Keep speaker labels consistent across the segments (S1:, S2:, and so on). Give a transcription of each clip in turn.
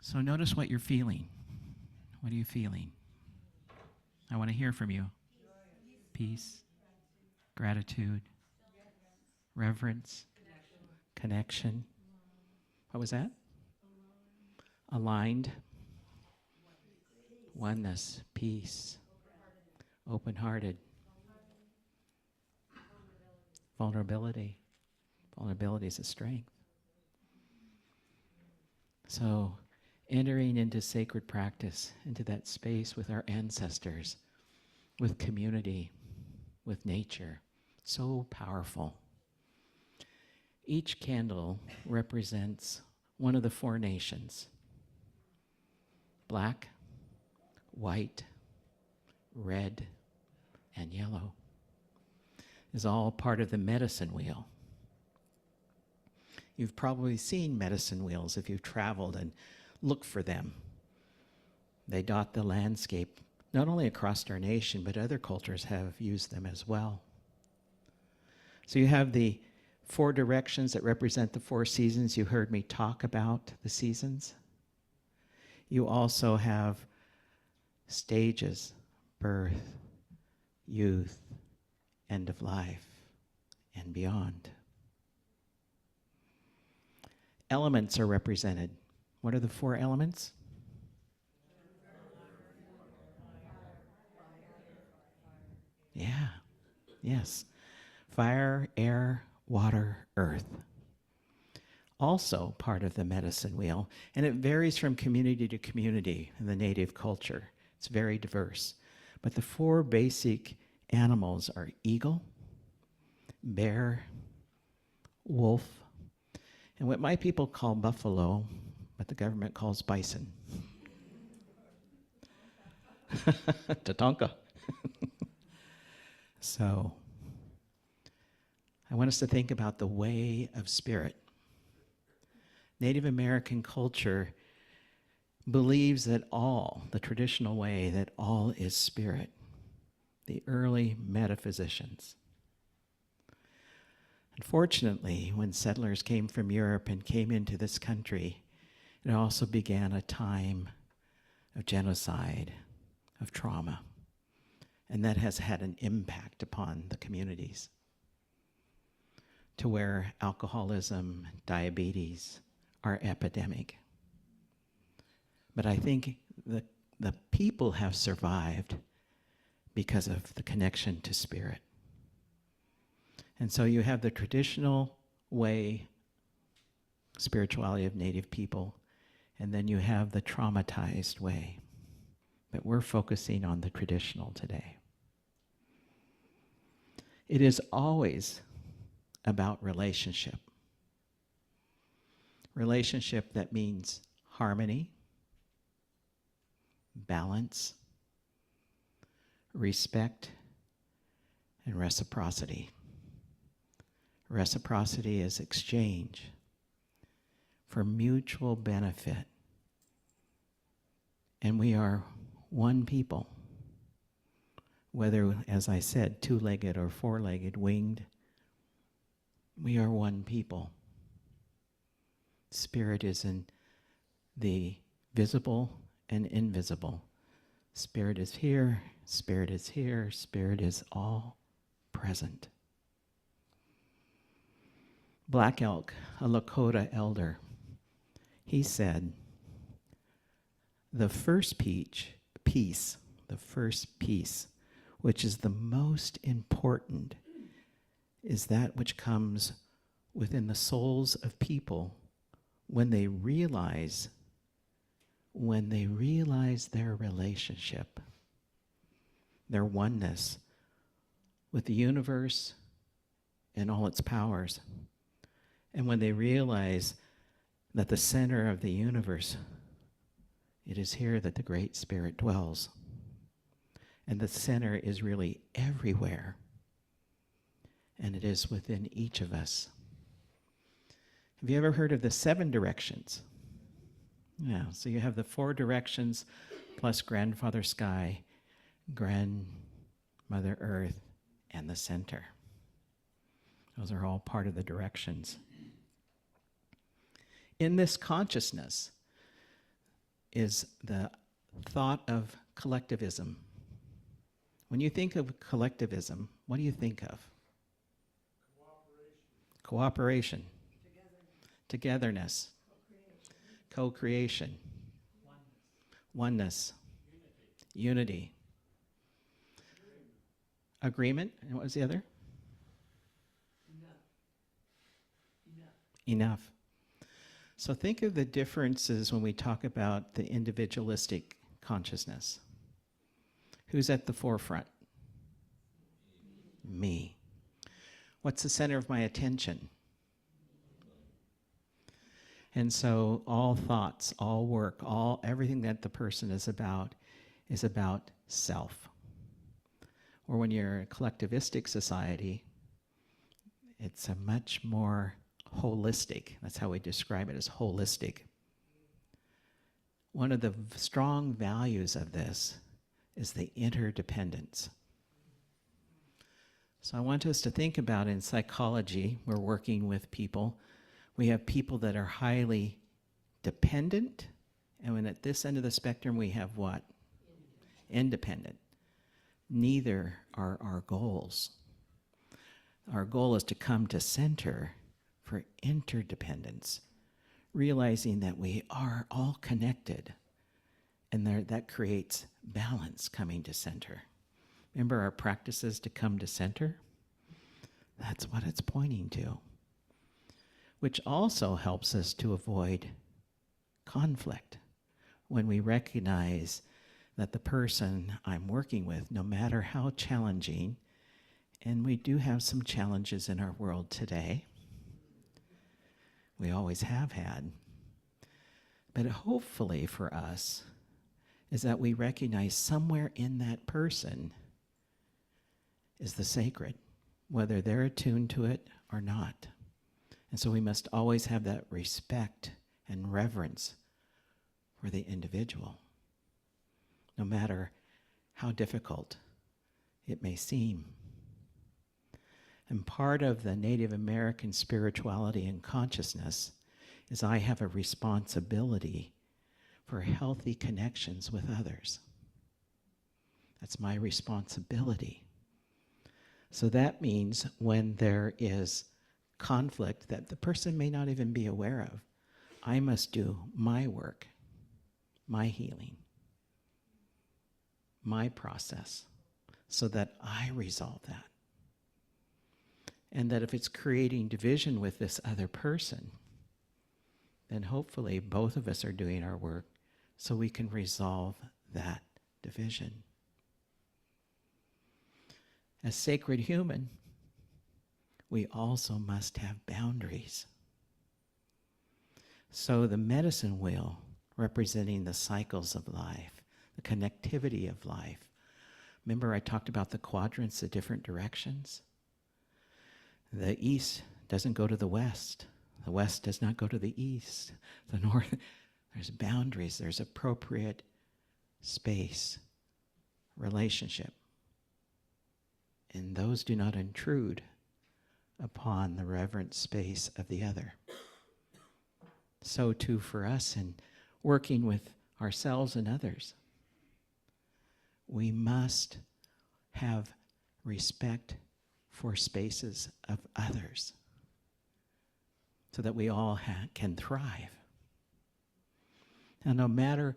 S1: So notice what you're feeling. What are you feeling? I want to hear from you. Peace, gratitude, reverence, connection. What was that? Aligned, oneness, peace, open-hearted, vulnerability. Vulnerability is a strength. So entering into sacred practice, into that space with our ancestors, with community, with nature, so powerful. Each candle represents one of the four nations. Black, white, red, and yellow is all part of the medicine wheel. You've probably seen medicine wheels if you've traveled and looked for them. They dot the landscape, not only across our nation, but other cultures have used them as well. So you have the four directions that represent the four seasons. You heard me talk about the seasons. You also have stages: birth, youth, end of life, and beyond. Elements are represented. What are the four elements? Yeah, yes. Fire, air, water, earth. Also part of the medicine wheel, and it varies from community to community in the native culture. It's very diverse. But the four basic animals are eagle, bear, wolf, and what my people call buffalo, but the government calls bison. Tatanka. So, I want us to think about the way of spirit. Native American culture believes that all, the traditional way, that all is spirit. The early metaphysicians. Unfortunately, when settlers came from Europe and came into this country, it also began a time of genocide, of trauma, and that has had an impact upon the communities, to where alcoholism, diabetes are epidemic. But I think the people have survived because of the connection to spirit. And so you have the traditional way, spirituality of Native people, and then you have the traumatized way. But we're focusing on the traditional today. It is always about relationship. Relationship that means harmony, balance, respect, and reciprocity. Reciprocity is exchange for mutual benefit. And we are one people. Whether, as I said, two-legged or four-legged, winged, we are one people. Spirit is in the visible and invisible. Spirit is here, spirit is here, spirit is all present. Black Elk, a Lakota elder, he said, the first piece, which is the most important, is that which comes within the souls of people when they realize their relationship, their oneness with the universe and all its powers. And when they realize that the center of the universe, it is here that the Great Spirit dwells. And the center is really everywhere. And it is within each of us. Have you ever heard of the 7 directions? Yeah, so you have the 4 directions plus Grandfather Sky, Grandmother Earth, and the center. Those are all part of the directions. In this consciousness, is the thought of collectivism. When you think of collectivism, what do you think of? Cooperation. Togetherness. Co-creation. Oneness. Unity. Agreement. And what was the other? Enough. So think of the differences when we talk about the individualistic consciousness. Who's at the forefront? Me. What's the center of my attention? And so all thoughts, all work, everything that the person is about self. Or when you're in a collectivistic society, it's a much more holistic. That's how we describe it, as holistic. One of the strong values of this is the interdependence. So I want us to think about, in psychology, we're working with people. We have people that are highly dependent, and when at this end of the spectrum we have what? Independent. Neither are our goals. Our goal is to come to center for interdependence, realizing that we are all connected, and that creates balance coming to center. Remember our practices to come to center? That's what it's pointing to. Which also helps us to avoid conflict when we recognize that the person I'm working with, no matter how challenging, and we do have some challenges in our world today, we always have had, but hopefully for us is that we recognize somewhere in that person is the sacred, whether they're attuned to it or not. And so we must always have that respect and reverence for the individual, no matter how difficult it may seem. And part of the Native American spirituality and consciousness is I have a responsibility for healthy connections with others. That's my responsibility. So that means when there is conflict that the person may not even be aware of, I must do my work, my healing, my process, so that I resolve that. And that if it's creating division with this other person, then hopefully both of us are doing our work so we can resolve that division. As sacred human, we also must have boundaries. So the medicine wheel, representing the cycles of life, the connectivity of life. Remember I talked about the quadrants, the different directions? The east doesn't go to the west. The west does not go to the east. The north, there's boundaries, there's appropriate space, relationship. And those do not intrude upon the reverent space of the other. So too for us in working with ourselves and others. We must have respect for spaces of others so that we all can thrive. Now, no matter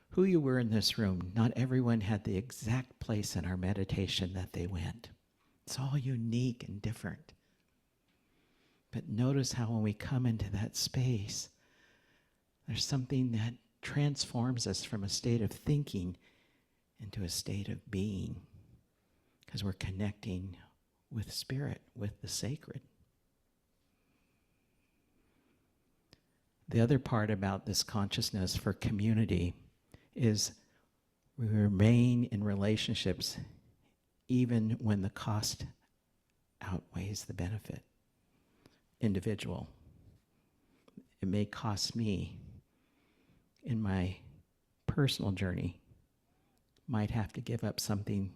S1: who you were in this room, not everyone had the exact place in our meditation that they went. It's all unique and different. But notice how when we come into that space, there's something that transforms us from a state of thinking into a state of being, because we're connecting with spirit, with the sacred. The other part about this consciousness for community is we remain in relationships even when the cost outweighs the benefit. Individual. It may cost me in my personal journey, might have to give up something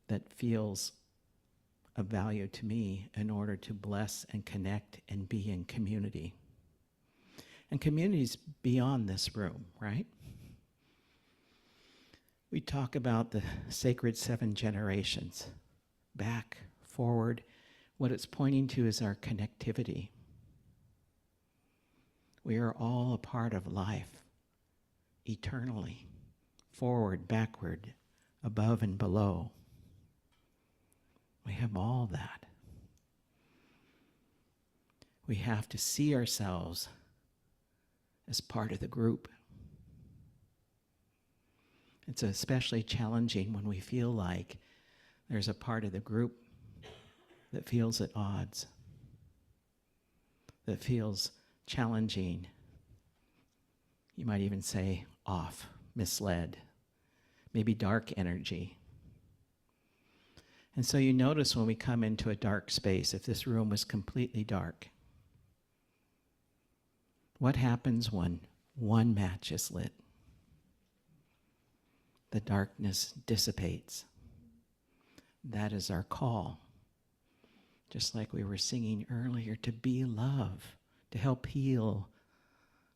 S1: that feels of value to me in order to bless and connect and be in community. And community's beyond this room, right? We talk about the sacred 7 generations, back, forward. What it's pointing to is our connectivity. We are all a part of life, eternally, forward, backward, above and below. We have all that. We have to see ourselves as part of the group. It's especially challenging when we feel like there's a part of the group that feels at odds, that feels challenging. You might even say off, misled, maybe dark energy. And so you notice when we come into a dark space, if this room was completely dark, what happens when one match is lit? The darkness dissipates. That is our call. Just like we were singing earlier, to be love, to help heal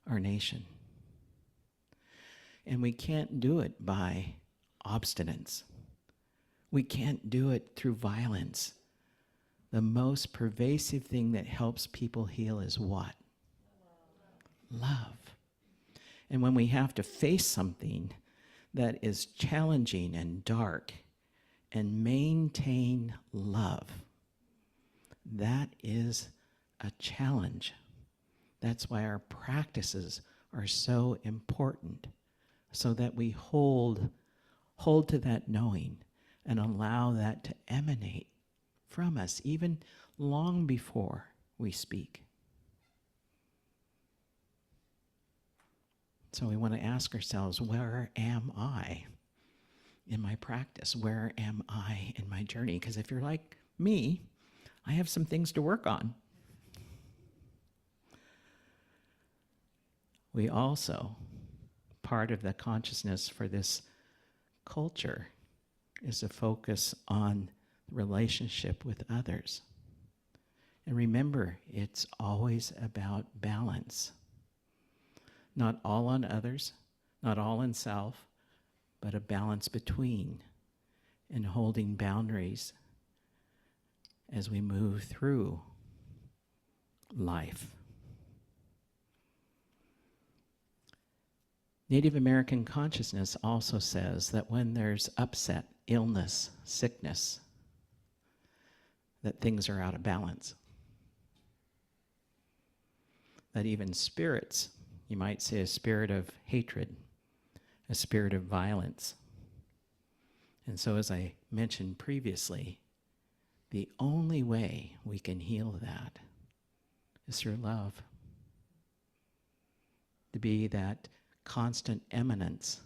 S1: our nation. And we can't do it by obstinance. We can't do it through violence. The most pervasive thing that helps people heal is what? Love. And when we have to face something that is challenging and dark and maintain love, that is a challenge. That's why our practices are so important, so that we hold to that knowing and allow that to emanate from us, even long before we speak. So we want to ask ourselves, where am I in my practice? Where am I in my journey? Because if you're like me, I have some things to work on. We also, part of the consciousness for this culture is a focus on relationship with others. And remember, it's always about balance. Not all on others, not all in self, but a balance between, and holding boundaries as we move through life. Native American consciousness also says that when there's upset, illness, sickness, that things are out of balance. That even spirits, you might say a spirit of hatred, a spirit of violence. And so as I mentioned previously, the only way we can heal that is through love. To be that constant emanence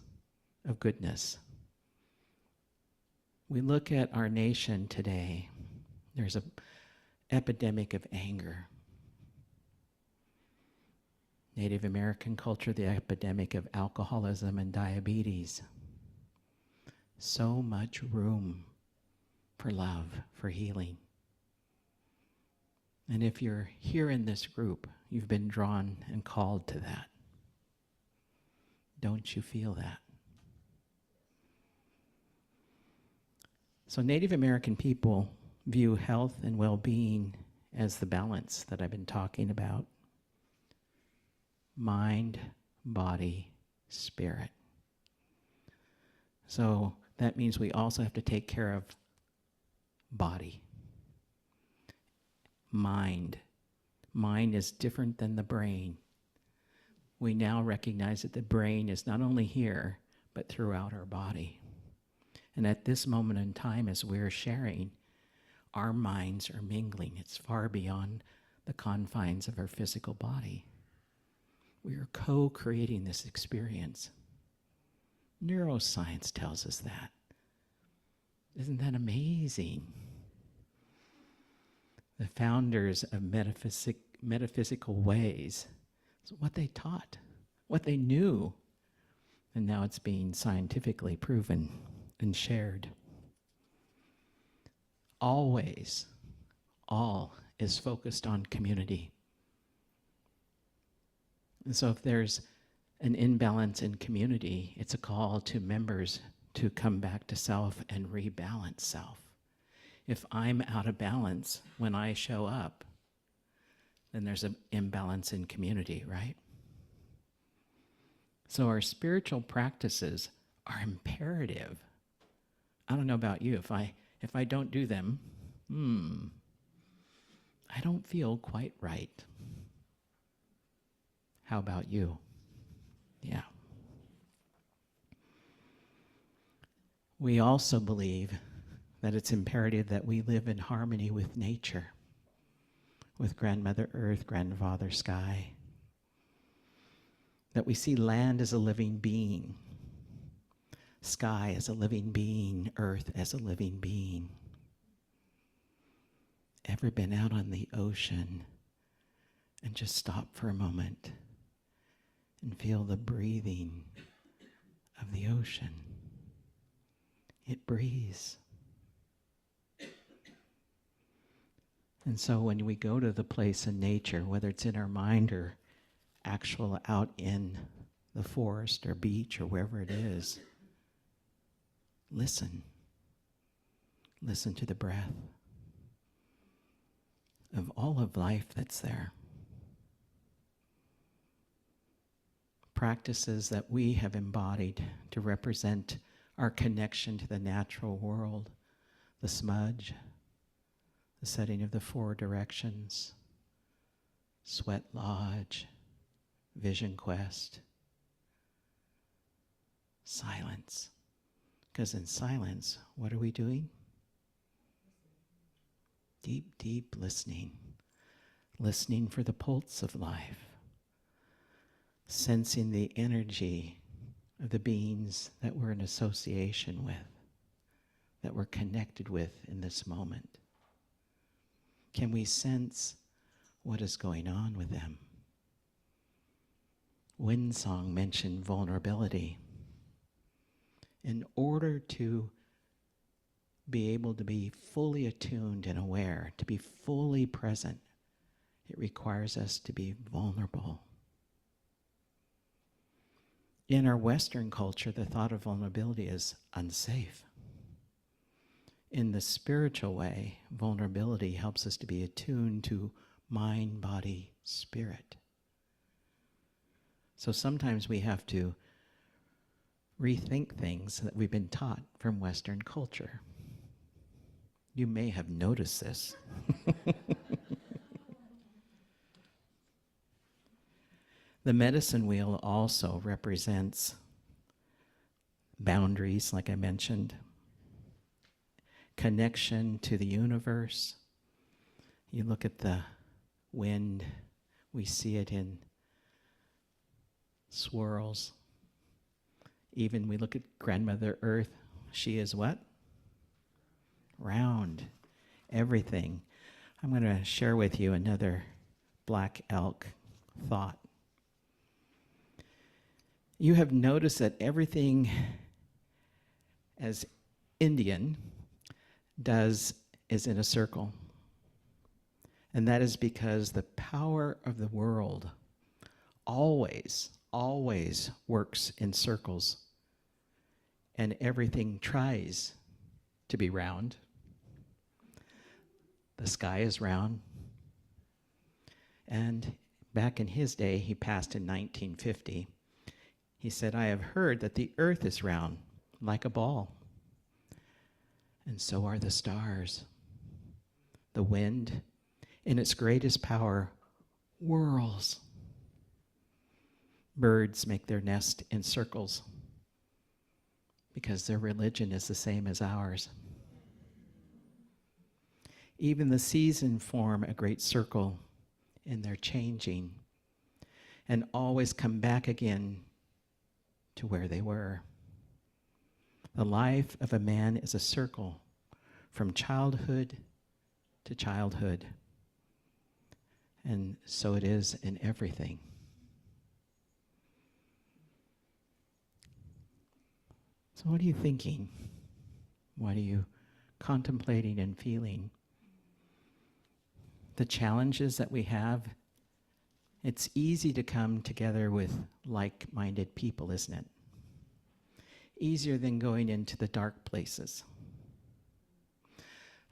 S1: of goodness. We look at our nation today, there's an epidemic of anger. Native American culture, the epidemic of alcoholism and diabetes. So much room for love, for healing. And if you're here in this group, you've been drawn and called to that. Don't you feel that? So Native American people view health and well-being as the balance that I've been talking about. Mind, body, spirit. So that means we also have to take care of body. Mind. Mind is different than the brain. We now recognize that the brain is not only here, but throughout our body. And at this moment in time, as we're sharing, our minds are mingling. It's far beyond the confines of our physical body. We are co-creating this experience. Neuroscience tells us that. Isn't that amazing? The founders of metaphysical ways, it's what they taught, what they knew, and now it's being scientifically proven and shared. Always, all is focused on community. And so if there's an imbalance in community, it's a call to members to come back to self and rebalance self. If I'm out of balance when I show up, then there's an imbalance in community, right? So our spiritual practices are imperative. I don't know about you. If I don't do them, I don't feel quite right. How about you? Yeah. We also believe that it's imperative that we live in harmony with nature, with Grandmother Earth, Grandfather Sky, that we see land as a living being, sky as a living being, earth as a living being. Ever been out on the ocean and just stop for a moment and feel the breathing of the ocean? It breathes. And so when we go to the place in nature, whether it's in our mind or actual out in the forest or beach or wherever it is, listen. Listen to the breath of all of life that's there. Practices that we have embodied to represent our connection to the natural world, the smudge, the setting of the four directions, sweat lodge, vision quest, silence. Because in silence, what are we doing? Deep, deep listening. Listening for the pulse of life. Sensing the energy of the beings that we're in association with, that we're connected with in this moment. Can we sense what is going on with them? Windsong mentioned vulnerability. In order to be able to be fully attuned and aware, to be fully present, it requires us to be vulnerable. In our Western culture, the thought of vulnerability is unsafe. In the spiritual way, vulnerability helps us to be attuned to mind, body, spirit. So sometimes we have to rethink things that we've been taught from Western culture. You may have noticed this. The medicine wheel also represents boundaries, like I mentioned, connection to the universe. You look at the wind, we see it in swirls. Even we look at Grandmother Earth, she is what? Round. Everything. I'm going to share with you another black elk thought. You have noticed that everything as Indian does is in a circle. And that is because the power of the world always works in circles. And everything tries to be round. The sky is round. And back in his day, he passed in 1950. He said, I have heard that the earth is round, like a ball. And so are the stars. The wind, in its greatest power, whirls. Birds make their nest in circles because their religion is the same as ours. Even the seasons form a great circle in their changing and always come back again to where they were. The life of a man is a circle from childhood to childhood. And so it is in everything. So what are you thinking? What are you contemplating and feeling? The challenges that we have, it's easy to come together with like-minded people, isn't it? easier than going into the dark places.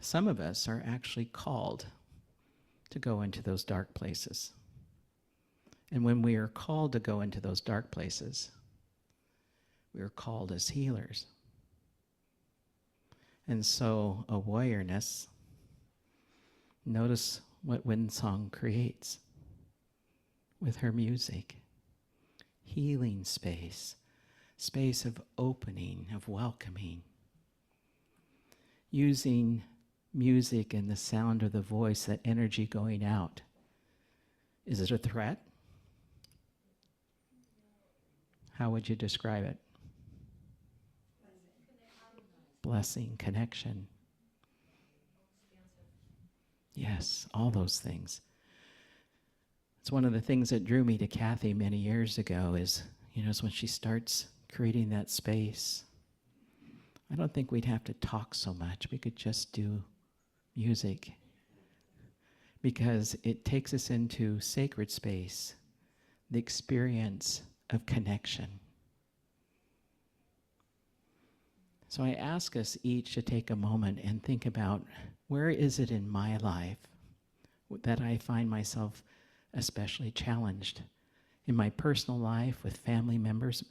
S1: Some of us are actually called to go into those dark places. And when we are called to go into those dark places, we are called as healers. And so awareness, notice what Windsong creates with her music. Healing space, space of opening, of welcoming. Using music and the sound of the voice, that energy going out. Is it a threat? How would you describe it? Blessing, connection. Yes, all those things. It's one of the things that drew me to Kathy many years ago is when she starts creating that space. I don't think we'd have to talk so much. We could just do music, because it takes us into sacred space, the experience of connection. So I ask us each to take a moment and think about, where is it in my life that I find myself especially challenged? In my personal life, with family members.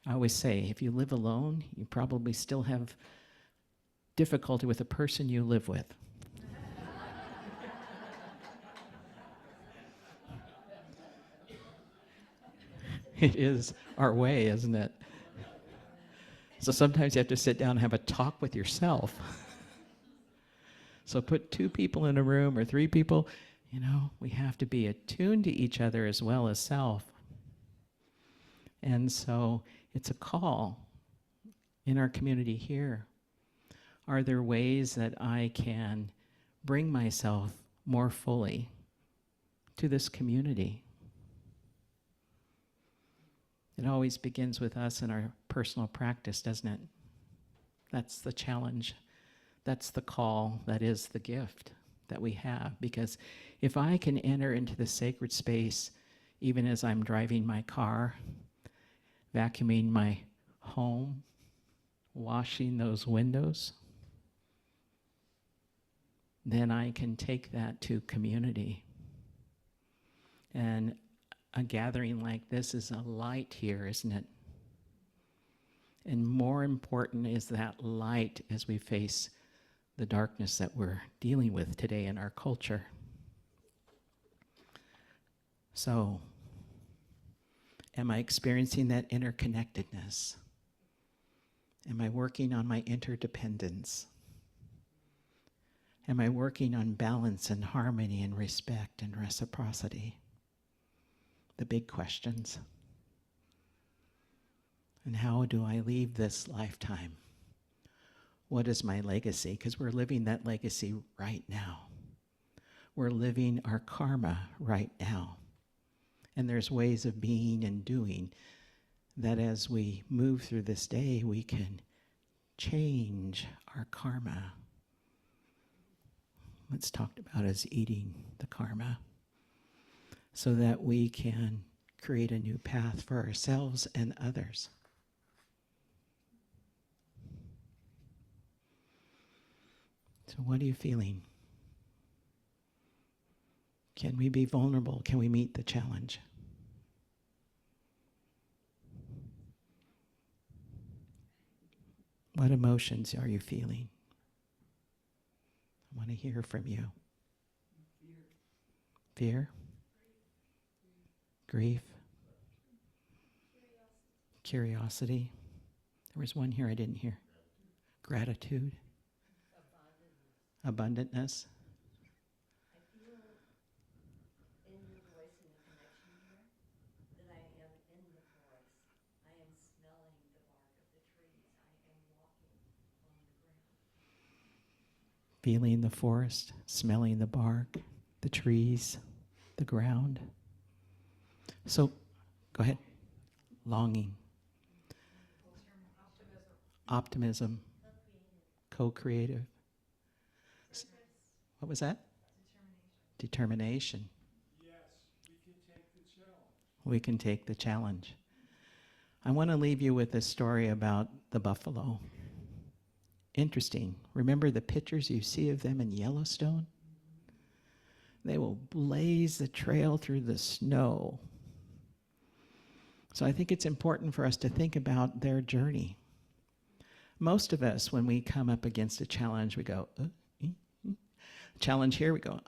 S1: I always say, if you live alone, you probably still have difficulty with the person you live with. It is our way, isn't it? So sometimes you have to sit down and have a talk with yourself. So put 2 people in a room or 3 people, we have to be attuned to each other as well as self. And so it's a call in our community here. Are there ways that I can bring myself more fully to this community? It always begins with us in our personal practice, doesn't it? That's the challenge. That's the call. That is the gift that we have. Because if I can enter into the sacred space, even as I'm driving my car, vacuuming my home, washing those windows, then I can take that to community. And a gathering like this is a light here, isn't it? And more important is that light as we face the darkness that we're dealing with today in our culture. So, am I experiencing that interconnectedness? Am I working on my interdependence? Am I working on balance and harmony and respect and reciprocity? The big questions. And how do I leave this lifetime? What is my legacy? Because we're living that legacy right now. We're living our karma right now. And there's ways of being and doing that as we move through this day, we can change our karma. What's talked about as eating the karma, so that we can create a new path for ourselves and others. So what are you feeling? Can we be vulnerable? Can we meet the challenge? What emotions are you feeling? I want to hear from you. Fear? Grief? Curiosity? There was one here I didn't hear. Gratitude? Abundantness?
S2: I feel in your voice and the connection here that I am in the forest. I am smelling the bark of the trees. I am walking on the ground.
S1: Feeling the forest, smelling the bark, the trees, the ground. So, go ahead. Longing. Optimism. Co-creative. What was that? Determination.
S3: Yes, we can take the challenge.
S1: We can take the challenge. I want to leave you with a story about the buffalo. Interesting. Remember the pictures you see of them in Yellowstone? They will blaze the trail through the snow. So I think it's important for us to think about their journey. Most of us, when we come up against a challenge, we go, challenge here, we go,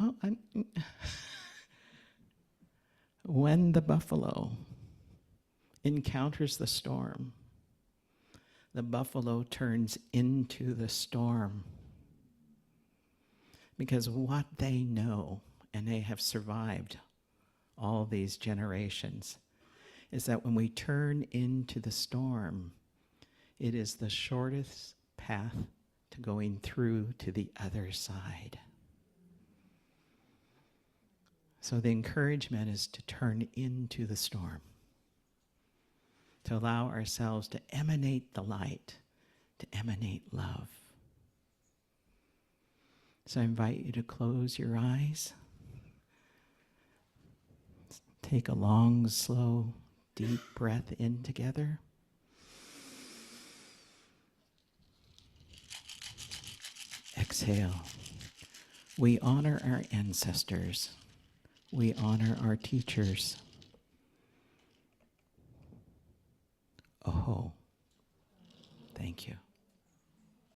S1: When the buffalo encounters the storm, the buffalo turns into the storm. Because what they know, and they have survived all these generations, is that when we turn into the storm, it is the shortest path to going through to the other side. So the encouragement is to turn into the storm, to allow ourselves to emanate the light, to emanate love. So I invite you to close your eyes. Take a long, slow, deep breath in together. Exhale. We honor our ancestors. We honor our teachers. Oh, thank you.